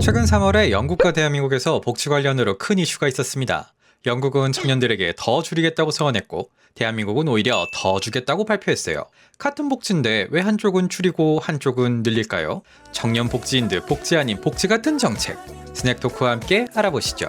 최근 3월에 영국과 대한민국에서 복지 관련으로 큰 이슈가 있었습니다. 영국은 청년들에게 더 줄이겠다고 선언했고 대한민국은 오히려 더 주겠다고 발표했어요. 같은 복지인데 왜 한쪽은 줄이고 한쪽은 늘릴까요? 청년 복지인 듯 복지 아닌 복지 같은 정책. 스낵토크와 함께 알아보시죠.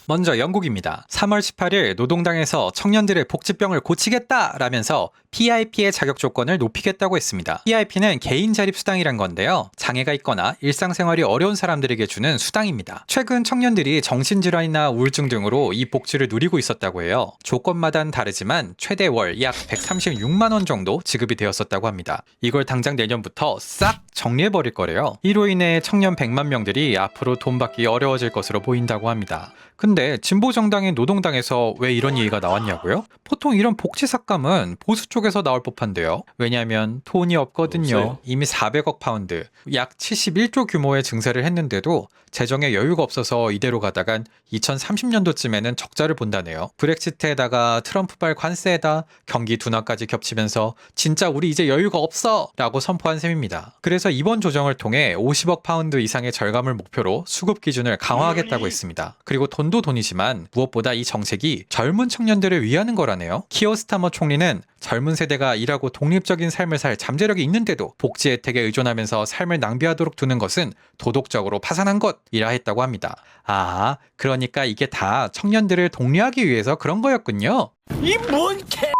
먼저 영국입니다. 3월 18일 노동당에서 청년들의 복지병을 고치겠다라면서 PIP의 자격 조건을 높이겠다고 했습니다. PIP는 개인 자립 수당이란 건데요. 장애가 있거나 일상생활이 어려운 사람들에게 주는 수당입니다. 최근 청년들이 정신질환이나 우울증 등으로 이 복지를 누리고 있었다고 해요. 조건마다는 다르지만 최대 월 약 136만 원 정도 지급이 되었었다고 합니다. 이걸 당장 내년부터 싹 정리해버릴 거래요. 이로 인해 청년 100만 명들이 앞으로 돈 받기 어려워질 것으로 보인다고 합니다. 근데 진보정당인 노동당에서 왜 이런 얘기가 나왔냐고요? 보통 이런 복지 삭감은 보수 쪽에서 나올 법한데요. 왜냐하면 돈이 없거든요. 이미 400억 파운드, 약 71조 규모의 증세를 했는데도 재정에 여유가 없어서 이대로 가다간 2030년도쯤에는 적자를 본다네요. 브렉시트에다가 트럼프발 관세에다 경기 둔화까지 겹치면서 진짜 우리 이제 여유가 없어! 라고 선포한 셈입니다. 그래서 이번 조정을 통해 50억 파운드 이상의 절감을 목표로 수급 기준을 강화하겠다고 했습니다. 그리고 돈도 돈이지만 무엇보다 이 정책이 젊은 청년들을 위하는 거라네요. 키어 스타머 총리는 젊은 세대가 일하고 독립적인 삶을 살 잠재력이 있는데도 복지 혜택에 의존하면서 삶을 낭비하도록 두는 것은 도덕적으로 파산한 것이라 했다고 합니다. 아, 그러니까 이게 다 청년들을 독려하기 위해서 그런 거였군요. 이 뭔 개...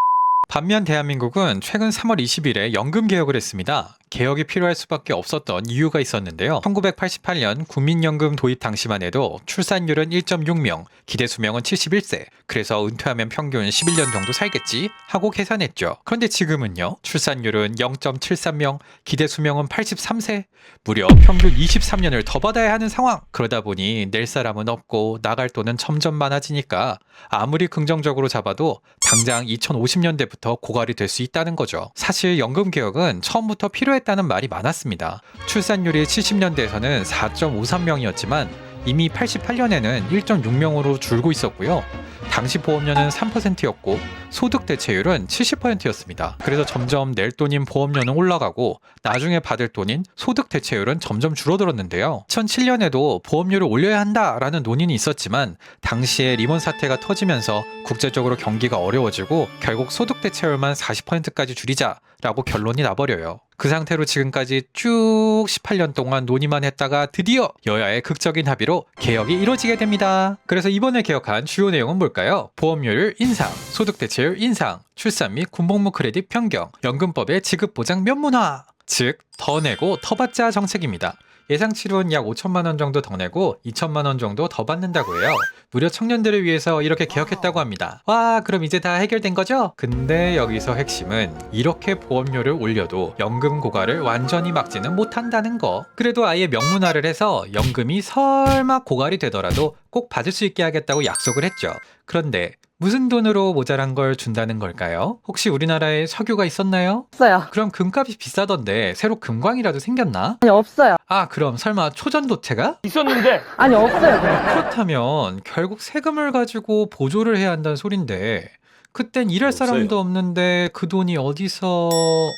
반면 대한민국은 최근 3월 20일에 연금 개혁을 했습니다. 개혁이 필요할 수밖에 없었던 이유가 있었는데요. 1988년 국민연금 도입 당시만 해도 출산율은 1.6명, 기대수명은 71세, 그래서 은퇴하면 평균 11년 정도 살겠지 하고 계산했죠. 그런데 지금은요, 출산율은 0.73명, 기대수명은 83세, 무려 평균 23년을 더 받아야 하는 상황. 그러다 보니 낼 사람은 없고 나갈 돈은 점점 많아지니까 아무리 긍정적으로 잡아도 당장 2050년대부터 고갈이 될 수 있다는 거죠. 사실 연금 개혁은 처음부터 필요했다는 말이 많았습니다. 출산율이 70년대에서는 4.53명이었지만 이미 88년에는 1.6명으로 줄고 있었고요. 당시 보험료는 3%였고 소득 대체율은 70%였습니다. 그래서 점점 낼 돈인 보험료는 올라가고 나중에 받을 돈인 소득 대체율은 점점 줄어들었는데요. 2007년에도 보험료를 올려야 한다라는 논의는 있었지만 당시에 리먼 사태가 터지면서 국제적으로 경기가 어려워지고 결국 소득 대체율만 40%까지 줄이자라고 결론이 나버려요. 그 상태로 지금까지 쭉 18년 동안 논의만 했다가 드디어 여야의 극적인 합의로 개혁이 이루어지게 됩니다. 그래서 이번에 개혁한 주요 내용은 뭘까요? 보험료율 인상, 소득 대체율 인상, 출산 및 군복무 크레딧 변경, 연금법의 지급 보장 면문화, 즉 더 내고 더 받자 정책입니다. 예상치로는 약 5천만 원 정도 더 내고 2천만 원 정도 더 받는다고 해요. 무려 청년들을 위해서 이렇게 개혁했다고 합니다. 와, 그럼 이제 다 해결된 거죠? 근데 여기서 핵심은 이렇게 보험료를 올려도 연금 고갈을 완전히 막지는 못한다는 거. 그래도 아예 명문화를 해서 연금이 설마 고갈이 되더라도 꼭 받을 수 있게 하겠다고 약속을 했죠. 그런데 무슨 돈으로 모자란 걸 준다는 걸까요? 혹시 우리나라에 석유가 있었나요? 없어요. 그럼 금값이 비싸던데 새로 금광이라도 생겼나? 아니 없어요. 아, 그럼 설마 초전도체가? 있었는데 아니 없어요. 그렇다면 결국 세금을 가지고 보조를 해야 한다는 소린데 그땐 일할 사람도 없는데 그 돈이 어디서...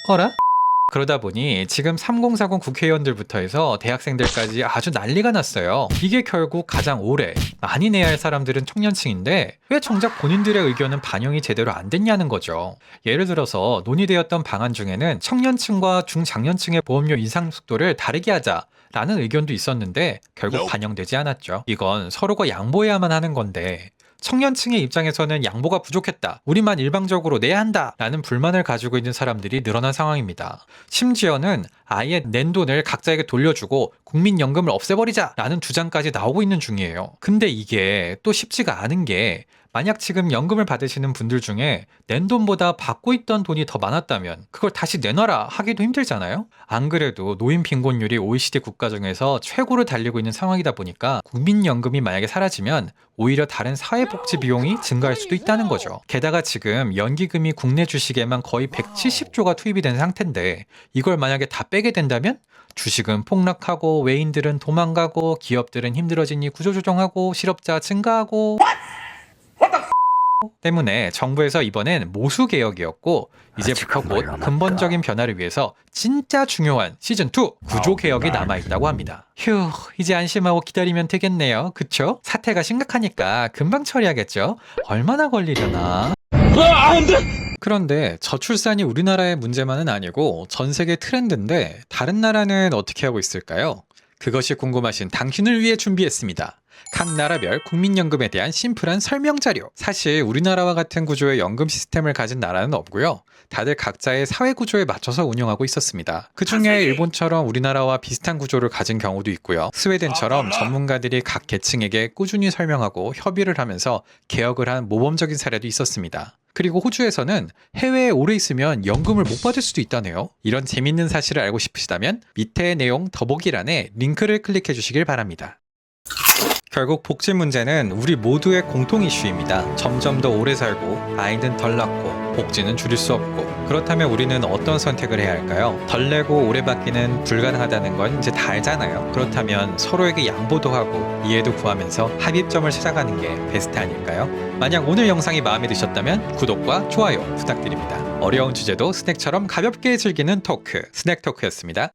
어라? 그러다 보니 지금 3040 국회의원들부터 해서 대학생들까지 아주 난리가 났어요. 이게 결국 가장 오래 많이 내야 할 사람들은 청년층인데 왜 정작 본인들의 의견은 반영이 제대로 안 됐냐는 거죠. 예를 들어서 논의되었던 방안 중에는 청년층과 중장년층의 보험료 인상 속도를 다르게 하자 라는 의견도 있었는데 결국 반영되지 않았죠. 이건 서로가 양보해야만 하는 건데 청년층의 입장에서는 양보가 부족했다, 우리만 일방적으로 내야 한다 라는 불만을 가지고 있는 사람들이 늘어난 상황입니다. 심지어는 아예 낸 돈을 각자에게 돌려주고 국민연금을 없애버리자 라는 주장까지 나오고 있는 중이에요. 근데 이게 또 쉽지가 않은 게 만약 지금 연금을 받으시는 분들 중에 낸 돈보다 받고 있던 돈이 더 많았다면 그걸 다시 내놔라 하기도 힘들잖아요. 안 그래도 노인 빈곤율이 OECD 국가 중에서 최고를 달리고 있는 상황이다 보니까 국민연금이 만약에 사라지면 오히려 다른 사회복지 비용이 증가할 수도 있다는 거죠. 게다가 지금 연기금이 국내 주식에만 거의 170조가 투입이 된 상태인데 이걸 만약에 다 빼게 된다면 주식은 폭락하고 외인들은 도망가고 기업들은 힘들어지니 구조조정하고 실업자 증가하고 때문에 정부에서 이번엔 모수 개혁이었고 이제부터 곧 근본적인 변화를 위해서 진짜 중요한 시즌2 구조 개혁이 남아있다고 합니다. 휴, 이제 안심하고 기다리면 되겠네요. 그쵸? 사태가 심각하니까 금방 처리하겠죠? 얼마나 걸리려나? 그런데 저출산이 우리나라의 문제만은 아니고 전 세계 트렌드인데 다른 나라는 어떻게 하고 있을까요? 그것이 궁금하신 당신을 위해 준비했습니다. 각 나라별 국민연금에 대한 심플한 설명 자료. 사실 우리나라와 같은 구조의 연금 시스템을 가진 나라는 없고요. 다들 각자의 사회 구조에 맞춰서 운영하고 있었습니다. 그 중에 일본처럼 우리나라와 비슷한 구조를 가진 경우도 있고요. 스웨덴처럼 전문가들이 각 계층에게 꾸준히 설명하고 협의를 하면서 개혁을 한 모범적인 사례도 있었습니다. 그리고 호주에서는 해외에 오래 있으면 연금을 못 받을 수도 있다네요. 이런 재밌는 사실을 알고 싶으시다면 밑에 내용 더보기란에 링크를 클릭해 주시길 바랍니다. 결국 복지 문제는 우리 모두의 공통 이슈입니다. 점점 더 오래 살고 아이는 덜 낳고 복지는 줄일 수 없고 그렇다면 우리는 어떤 선택을 해야 할까요? 덜 내고 오래 받기는 불가능하다는 건 이제 다 알잖아요. 그렇다면 서로에게 양보도 하고 이해도 구하면서 합의점을 찾아가는 게 베스트 아닐까요? 만약 오늘 영상이 마음에 드셨다면 구독과 좋아요 부탁드립니다. 어려운 주제도 스낵처럼 가볍게 즐기는 토크, 스낵토크였습니다.